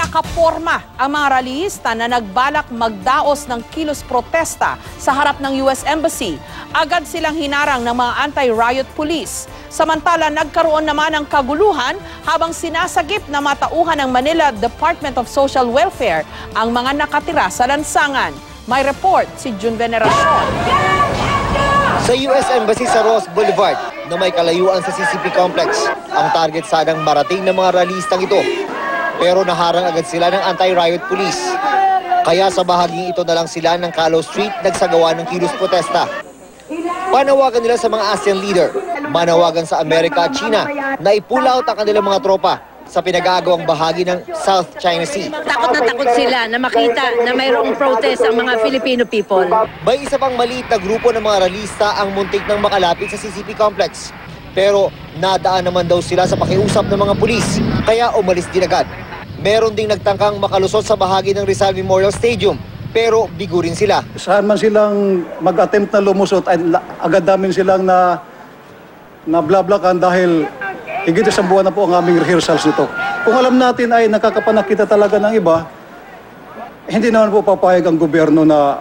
nakaporma ang mga rallyista na nagbalak magdaos ng kilos protesta sa harap ng US Embassy. Agad silang hinarang ng mga anti-riot police. Samantala, nagkaroon naman ng kaguluhan habang sinasagip na matauhan ng Manila Department of Social Welfare ang mga nakatira sa lansangan. May report si June Veneracion. Sa US Embassy sa Ross Boulevard na may kalayuan sa CCP Complex, ang target sanang marating ng mga rallyistang ito. Pero naharang agad sila ng anti-riot police. Kaya sa bahaging ito na lang sila ng Calo Street nagsagawa ng kilos protesta. Panawagan nila sa mga ASEAN leader, manawagan sa Amerika at China na i-pull out ang kanilang mga tropa sa pinag-aagawang bahagi ng South China Sea. Takot na takot sila na makita na mayroong protest ang mga Filipino people. May isa pang maliit na grupo ng mga rallyista ang muntik nang makalapit sa CCP Complex. Pero nadaan naman daw sila sa pakiusap ng mga pulis, kaya umalis din agad. Meron ding nagtangkang makalusot sa bahagi ng Rizal Memorial Stadium, pero bigo rin sila. Saan man silang mag-attempt na lumusot, ay agad namin silang na blablakan dahil higit isang buwan na po ang aming rehearsals nito. Kung alam natin ay nakakapanakita talaga ng iba, hindi naman po papayag ang gobyerno na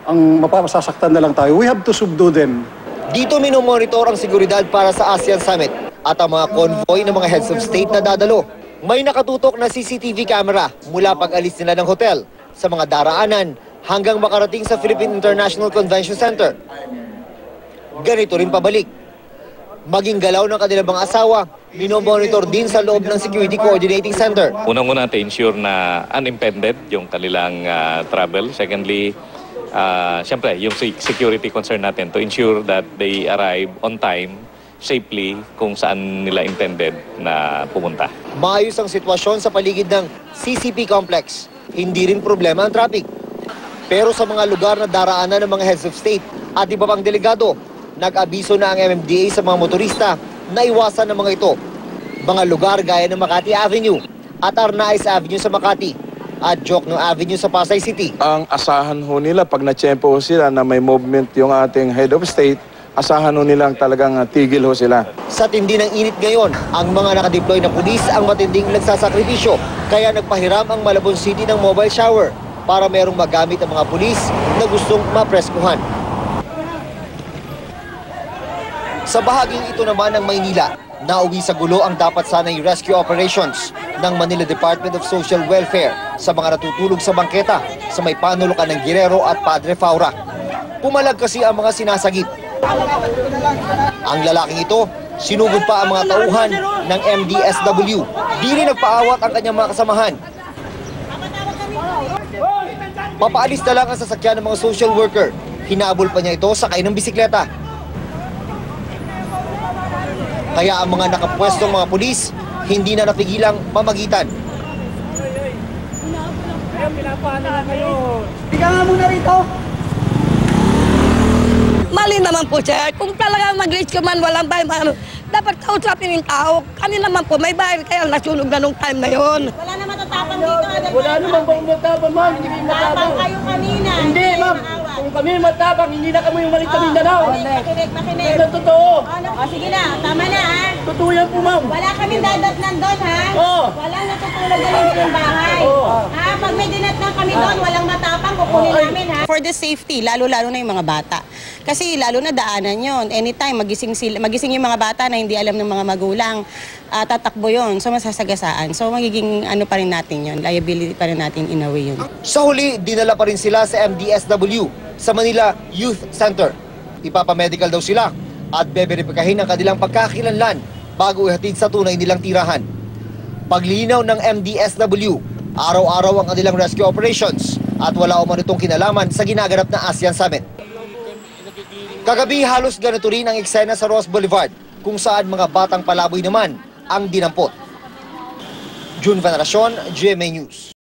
ang mapapasasaktan na lang tayo. We have to subdue them. Dito minomonitor ang seguridad para sa ASEAN Summit at ang mga convoy ng mga heads of state na dadalo. May nakatutok na CCTV camera mula pag-alis nila ng hotel sa mga daraanan hanggang makarating sa Philippine International Convention Center. Ganito rin pabalik. Maging galaw ng kanilang mga asawa, minomonitor din sa loob ng Security Coordinating Center. Unang-una to ensure na unimpeded yung kanilang travel. Secondly, siyempre, yung security concern natin to ensure that they arrive on time, safely, kung saan nila intended na pumunta. Maayos ang sitwasyon sa paligid ng CCP Complex. Hindi rin problema ang traffic. Pero sa mga lugar na daraanan ng mga heads of state at iba pang delegado, nag-abiso na ang MMDA sa mga motorista na iwasan ng mga ito. Mga lugar gaya ng Makati Avenue at Arnaiz Avenue sa Makati at Jokno Avenue sa Pasay City. Ang asahan ho nila pag na-tsempo ho sila na may movement yung ating head of state, asahan ho nilang talagang tigil ho sila. Sa tindi ng init ngayon, ang mga nakadeploy na pulis ang matinding nagsasakripisyo. Kaya nagpahiram ang Malabon City ng mobile shower para merong magamit ang mga pulis na gustong mapreskuhan. Sa bahaging ito naman ng Maynila, nauwi sa gulo ang dapat sanay rescue operations ng Manila Department of Social Welfare sa mga natutulog sa bangketa sa may panulukan ng Guerrero at Padre Faura. Pumalag kasi ang mga sinasagip. Ang lalaking ito, sinugod pa ang mga tauhan ng MDSW. Di rin nagpaawat ang kanyang mga kasamahan. Papaalis na lang ang sasakyan ng mga social worker. Hinabol pa niya ito sakay ng bisikleta. Kaya ang mga nakapwestong mga pulis, hindi na napigilang mamagitan. Higa nga muna rito. Mali naman po, sir. Kung talagang mag-rescue man, walang time, dapat kausapin yung tao. Kani naman po, may bahay kaya nasunog na nung time na yon. Wala na matatapang dito. Wala naman pong matapang, ma'am. Hindi kayo matapang. Kayo kanina. Hindi, ma'am. Kung kami matapang, hindi na kami umalit sa Mindanao. Makinig. Ito totoo. Sige na, tama na ha. Totoo yan po, ma'am. Wala kami dadatnan doon ha. Wala natutulog na yung bahay. Ha? Pag may dinatnan kami doon, walang matapang, kukunin namin ha. For the safety, lalo-lalo na yung mga bata. Kasi lalo na daanan yon. Anytime, magising yung mga bata na hindi alam ng mga magulang, tatakbo yon. So masasagasaan. So magiging ano pa rin natin yon, liability pa rin natin in a way yun. Sa huli, dinala pa rin sila sa MDSW sa Manila Youth Center. Ipapamedical daw sila at beberipikahin ang kanilang pagkakakilanlan bago ihatid sa tunay nilang tirahan. Paglilinaw ng MDSW, araw-araw ang kanilang rescue operations at wala umano itong kinalaman sa ginaganap na ASEAN Summit. Kagabi halos ganito rin ang eksena sa Ross Boulevard kung saan mga batang palaboy naman ang dinampot. June Veneracion, GMA News.